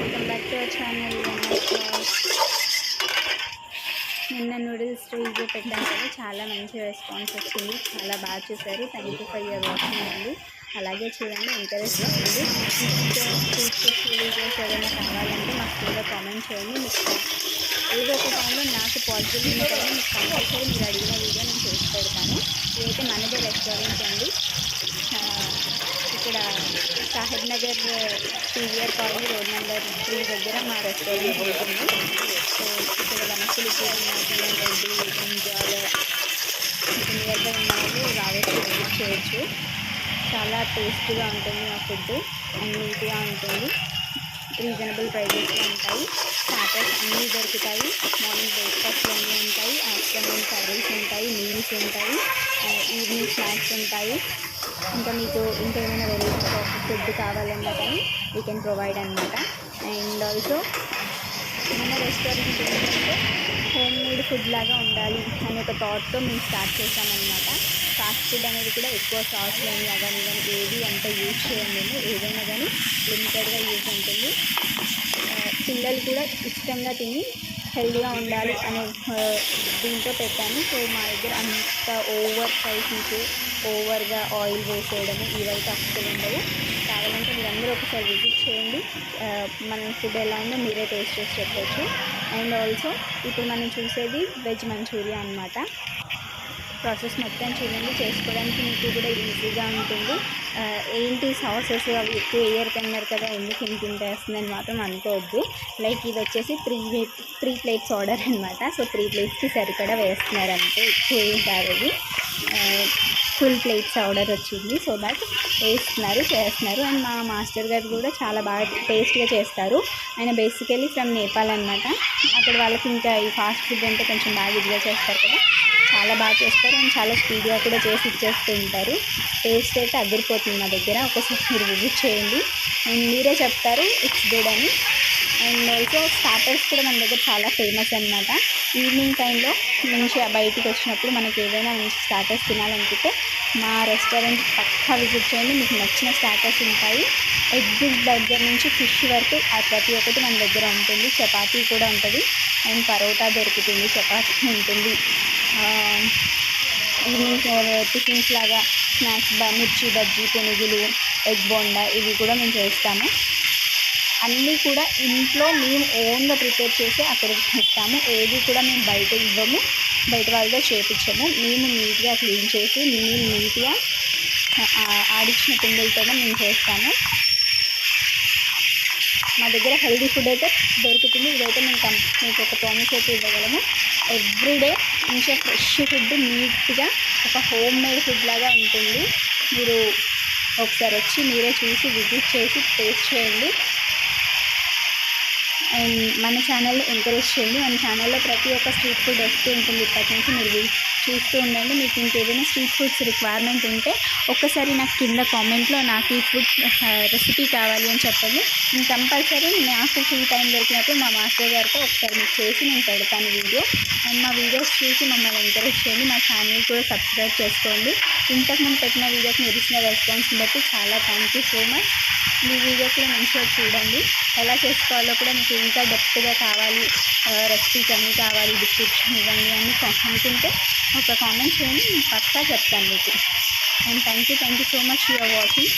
Welcome back to our channel. నిన్న noodles review పెట్టాను కదా, చాలా మంచి రెస్పాన్స్ వచ్చింది, చాలా బాగా చూసారు. Thank you for your watching అండి. అలాగే చూడండి, ఎంకరేజ్ చేయండి. వీడియోస్ ఏదైనా కావాలంటే మాకు కింద కామెంట్ చేయండి. మీకు ఏదో ఒక టైంలో నాకు పాజిటివ్ ఉంటుందో మీకు కంపల్సరీ మీరు అడిగిన వీడియో నేను చేసి పెడతాను. ఇదైతే మనదే రెస్టారెంట్ అండి. ఇక్కడ Saheb Nagar PVR colony road number 3 దగ్గర మా రెస్టారెంట్ ఉంటుంది. సో ఇక్కడ వనస్థలికి బిఎన్ రెడ్డి ఎంజాల్ నియర్ బై ఉన్న వాళ్ళు రావచ్చు, విజిట్ చేయొచ్చు. చాలా టేస్టీగా ఉంటుంది మా ఫుడ్ అండ్ నీట్గా ఉంటుంది. రీజనబుల్ ప్రైజెస్లో ఉంటాయి. స్టార్టర్స్ అన్నీ దొరుకుతాయి. మార్నింగ్ బ్రేక్ఫాస్ట్లు అన్నీ ఉంటాయి. ఆఫ్టర్నూన్ కర్రీస్ ఉంటాయి, మీల్స్ ఉంటాయి, ఈవినింగ్ స్నాక్స్ ఉంటాయి. ఇంకా మీకు ఇంకేమైనా వెరైటీ ఆఫ్ ఫుడ్ కావాలన్నా కానీ వీ కెన్ ప్రొవైడ్ అనమాట. అండ్ ఆల్సో మన రెస్టారెంట్ ఏంటంటే హోమ్ మేడ్ ఫుడ్ లాగా ఉండాలి అనే ఒక థాట్తో మేము స్టార్ట్ చేసామన్నమాట. ఫాస్ట్ ఫుడ్ అనేది కూడా ఎక్కువ సాస్ కానీ అవన్నీ కానీ ఏది అంత యూజ్ చేయం మేము. ఏదైనా కానీ లిమిటెడ్గా యూజ్ ఉంటుంది. పిల్లలు కూడా ఇష్టంగా తిని హెల్తీగా ఉండాలి అనే దీంతో పెట్టాను. సో మా దగ్గర అంత ఓవర్ స్పైసీస్, ఓవర్గా ఆయిల్ వేసేయడము ఇవైతే అస్సలు ఉండవు. కావాలంటే మీరందరూ ఒకసారి విజిట్ చేయండి. మన ఫుడ్ ఎలా ఉందో మీరే టేస్ట్ చేసి చెప్పవచ్చు. అండ్ ఆల్సో ఇప్పుడు మనం చూసేది వెజ్ మంచూరియా అన్నమాట. ప్రాసెస్ మొత్తం చూడండి, చేసుకోవడానికి మీకు కూడా ఈజీగా ఉంటుంది. ఏంటి సాసెస్ అవి ఎక్కువ వేయరుతున్నారు కదా, ఎందుకు ఇంత వేస్తుందని మాత్రం అనుకోవద్దు. లైక్ ఇది వచ్చేసి 3 ప్లేట్స్ ఆర్డర్ అనమాట. సో 3 ప్లేట్స్కి సరిపడా వేస్తున్నారు అంతే, ఎక్కువ ఏం కాదు. అది ఫుల్ ప్లేట్స్ ఆర్డర్ వచ్చింది. సో దట్ వేస్తున్నారు, చేస్తున్నారు. అండ్ మా మాస్టర్ గారు కూడా చాలా బాగా టేస్ట్గా చేస్తారు. ఆయన బేసికలీ ఫ్రమ్ నేపాల్ అనమాట. అక్కడ వాళ్ళకి ఇంకా ఈ ఫాస్ట్ ఫుడ్ అంటే కొంచెం బాగా ఇదిగా చేస్తారు కదా, చాలా బాగా చేస్తారు. అండ్ చాలా స్పీడ్గా కూడా చేసి ఇచ్చేస్తూ ఉంటారు. టేస్ట్ అయితే అదిరిపోతుంది మా దగ్గర. ఒకసారి మీరు విజిట్ చేయండి అండ్ మీరే చెప్తారు ఇట్స్ గుడ్ అని. అండ్ ఆల్సో స్టార్టర్స్ కూడా మన దగ్గర చాలా ఫేమస్ అనమాట. ఈవినింగ్ టైంలో మంచిగా బయటికి వచ్చినప్పుడు మనకి ఏదైనా మంచి స్టార్టర్స్ తినాలనుకుంటే మా రెస్టారెంట్ పక్కా విజిట్ చేయండి. మీకు నచ్చిన స్టార్టర్స్ ఉంటాయి. ఎగ్ దగ్గర నుంచి ఫిష్ వరకు ప్రతి ఒక్కటి మన దగ్గర ఉంటుంది. చపాతీ కూడా ఉంటుంది అండ్ పరోటా దొరుకుతుంది, చపాతీ ఉంటుంది. ఈవినింగ్ టిఫిన్స్ లాగా స్నాక్స్, మిర్చి బజ్జీ, పునుగులు, ఎగ్ బోండా ఇవి కూడా మేము చేస్తాము. అన్నీ కూడా ఇంట్లో మేము ఓన్గా ప్రిపేర్ చేసి అక్కడ ఇస్తాము. ఏది కూడా మేము బయట ఇవ్వము, బయట వాళ్ళతో చేయించము. మేము నీట్గా క్లీన్ చేసి మేము నీట్గా ఆడిచ్చిన పిండిలతోనే మేము చేస్తాము. మా దగ్గర హెల్దీ ఫుడ్ అయితే దొరుకుతుంది. ఇదైతే మేము మీకు ఒక ప్రామిస్ అయితే ఇవ్వగలము. ఎవ్రీడే మంచిగా ఫ్రెష్ ఫుడ్, నీట్గా ఒక హోమ్ మేడ్ ఫుడ్ లాగా ఉంటుంది. మీరు ఒకసారి వచ్చి మీరే చూసి విజిట్ చేసి టేస్ట్ చేయండి. అండ్ మన ఛానల్ని ఎంకరేజ్ చేయండి. మన ఛానల్లో ప్రతి ఒక్క స్ట్రీట్ ఫుడ్ వస్తూ ఉంటుంది. ఇప్పటి నుంచి మీరు చూస్తూ ఉండండి. మీకు ఇంకేదైనా స్ట్రీట్ ఫుడ్స్ రిక్వైర్మెంట్ ఉంటే ఒక్కసారి నాకు కింద కామెంట్లో నాకు ఈ ఫుడ్ రెసిపీ కావాలి అని చెప్పండి. నేను కంపల్సరీ నాకు ఫ్రీ టైం దొరికినప్పుడు మా మాస్టర్ గారితో ఒకసారి మీకు చేసి నేను పెడతాను వీడియో. అండ్ మా వీడియోస్ చూసి మమ్మల్ని ఎంకరేజ్ చేయండి. మా ఛానల్ కూడా సబ్స్క్రైబ్ చేసుకోండి. ఇంతకుముందు పెట్టిన వీడియోకి మీరు ఇచ్చిన రెస్పాన్స్ని బట్టి చాలా thank you so much. Me video కూడా మంచిగా చూడండి. ఎలా చేసుకోవాలో కూడా మీకు ఇంకా డెప్త్గా కావాలి, రెసిపీస్ అన్నీ కావాలి, డిస్క్రిప్షన్ ఇవ్వండి అని అనుకుంటే ఒక కామెంట్ చేయండి, నేను పక్కా చెప్తాను మీకు. And thank you so much your watching.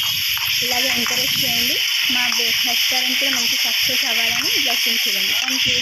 ఇలాగే ఎంకరేజ్ చేయండి. మా రెస్టారెంట్ కూడా మంచి సక్సెస్ అవ్వాలని బ్లెస్సింగ్స్ ఇవ్వండి. Thank you.